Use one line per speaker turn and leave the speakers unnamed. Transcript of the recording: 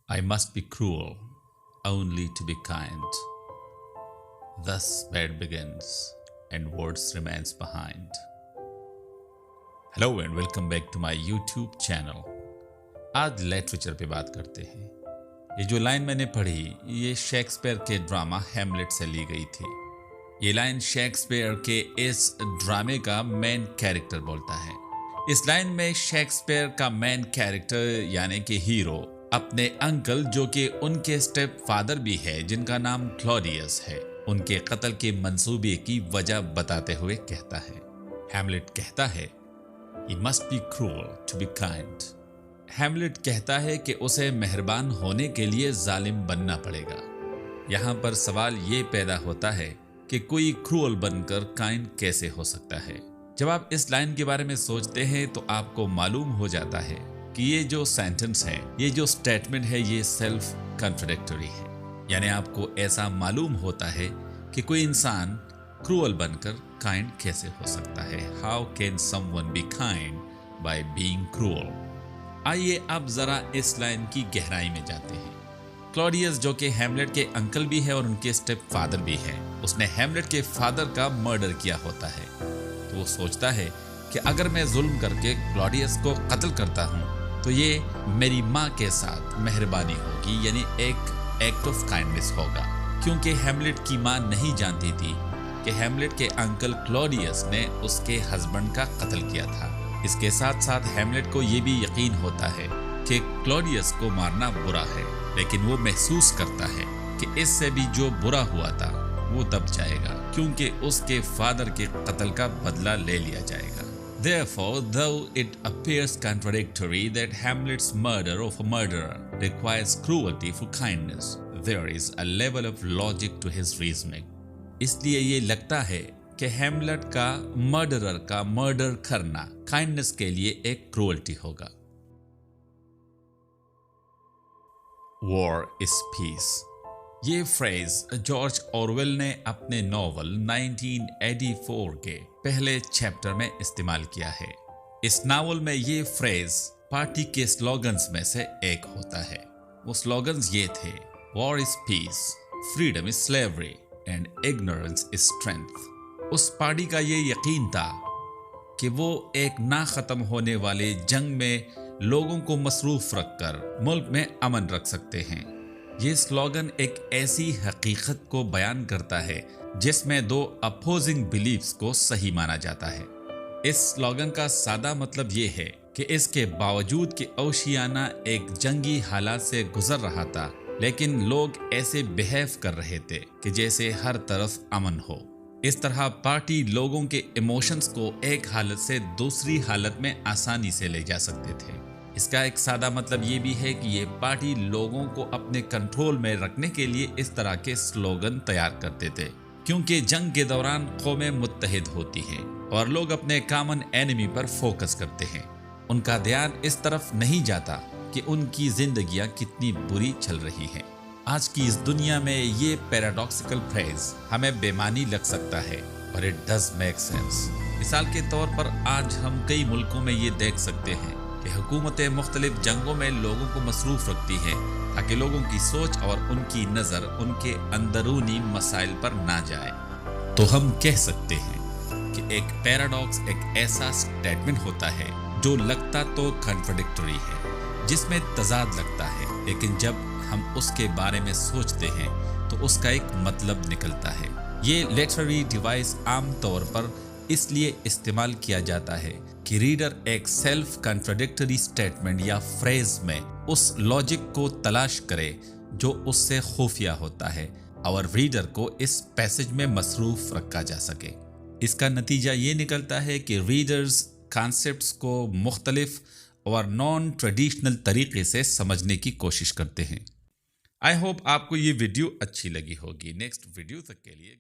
I must be cruel only to be kind. Thus bad begins and words remains behind. Hello and welcome back to my YouTube channel. आज literature पे बात करते हैं। ये जो line मैंने पढ़ी ये शेक्सपियर के ड्रामा हैमलेट से ली गई थी। ये लाइन शेक्सपियर के इस ड्रामे का मेन कैरेक्टर बोलता है। इस लाइन में शेक्सपियर का मेन कैरेक्टर यानी कि हीरो अपने अंकल जो कि उनके स्टेप फादर भी है जिनका नाम क्लॉडियस है उनके कत्ल के मंसूबे की वजह बताते हुए कहता है। हैमलेट कहता है He must be cruel to be kind. Hamlet कहता है कि उसे मेहरबान होने के लिए जालिम बनना पड़ेगा। यहाँ पर सवाल ये पैदा होता है कि कोई क्रूअल बनकर काइंड कैसे हो सकता है। जब आप इस लाइन के बारे में सोचते हैं तो आपको मालूम हो जाता है कि ये जो सेंटेंस है, ये जो स्टेटमेंट है, ये सेल्फ कॉन्ट्रडिक्टरी है। यानी आपको ऐसा मालूम होता है कि कोई इंसान क्रूअल बनकर काइंड कैसे हो सकता है। How can someone be kind by being cruel. आइए अब जरा इस लाइन की गहराई में जाते हैं। क्लॉडियस जो कि हैमलेट के अंकल भी है और उनके स्टेप फादर भी है, उसने हैमलेट के फादर का मर्डर किया होता है। तो वो सोचता है कि अगर मैं जुल्म करके क्लॉडियस को कत्ल करता हूँ तो ये मेरी माँ के साथ मेहरबानी होगी, यानी एक एक्ट ऑफ काइंडनेस होगा। क्योंकि हैमलेट की माँ नहीं जानती थी कि हैमलेट के अंकल क्लॉडियस ने उसके हस्बैंड का कत्ल किया था। इसके साथ साथ हैमलेट को ये भी यकीन होता है कि क्लॉडियस को मारना बुरा है, लेकिन वो महसूस करता है कि इससे भी जो बुरा हुआ था वो दब जाएगा क्योंकि उसके फादर के कत्ल का बदला ले लिया जाएगा। Therefore, though it appears contradictory that Hamlet's murder of a murderer requires cruelty for kindness, there is a level of logic to his reasoning. इसलिए ये लगता है कि हैमलेट का मर्डरर का मर्डर करना काइंडनेस के लिए एक क्रूअल्टी होगा। War is peace. ये फ्रेज जॉर्ज ऑरवेल ने अपने नॉवल 1984 के पहले चैप्टर में इस्तेमाल किया है। इस नॉवल में ये फ्रेज पार्टी के स्लोगन्स में से एक होता है। वो स्लोगन्स ये थे, war is peace, freedom is slavery and ignorance is strength. उस पार्टी का ये यकीन था कि वो एक ना खत्म होने वाले जंग में लोगों को मसरूफ रखकर मुल्क में अमन रख सकते हैं। ये स्लोगन एक ऐसी हकीकत को बयान करता है जिसमें दो अपोजिंग बिलीफ्स को सही माना जाता है। इस स्लोगन का सादा मतलब ये है कि इसके बावजूद कि ओशियाना एक जंगी हालात से गुजर रहा था, लेकिन लोग ऐसे बिहेव कर रहे थे कि जैसे हर तरफ अमन हो। इस तरह पार्टी लोगों के इमोशंस को एक हालत से दूसरी हालत में आसानी से ले जा सकते थे। इसका एक सादा मतलब ये भी है कि ये पार्टी लोगों को अपने कंट्रोल में रखने के लिए इस तरह के स्लोगन तैयार करते थे, क्योंकि जंग के दौरान कौमें मुत्तहिद होती हैं और लोग अपने कॉमन एनिमी पर फोकस करते हैं। उनका ध्यान इस तरफ नहीं जाता कि उनकी जिंदगियां कितनी बुरी चल रही हैं। आज की इस दुनिया में ये पैराडॉक्सिकल फ्रेज हमें बेमानी लग सकता है, पर इट डज मेक सेंस। मिसाल के तौर पर आज हम कई मुल्कों में ये देख सकते हैं कि हुकूमतें मुख्तलिफ जंगों में लोगों को मसरूफ रखती हैं ताकि लोगों की सोच और उनकी नज़र उनके अंदरूनी मसाइल पर ना जाए। तो हम कह सकते हैं कि एक पैराडॉक्स एक ऐसा स्टेटमेंट होता है जो लगता तो कॉन्ट्रडिक्टरी है, जिसमें तजाद लगता है, लेकिन जब हम उसके बारे में सोचते हैं तो उसका एक मतलब निकलता है। ये लिटरेरी डिवाइस आम तौर पर इसलिए इस्तेमाल किया जाता है कि रीडर एक सेल्फ कॉन्ट्रडिक्टरी स्टेटमेंट या फ्रेज में उस लॉजिक को तलाश करे जो उससे खुफिया होता है और रीडर को इस पैसेज में मसरूफ रखा जा सके। इसका नतीजा ये निकलता है कि रीडर्स कॉन्सेप्ट्स को मुख्तलिफ और नॉन ट्रेडिशनल तरीके से समझने की कोशिश करते हैं। आई होप आपको ये वीडियो अच्छी लगी होगी। नेक्स्ट वीडियो तक के लिए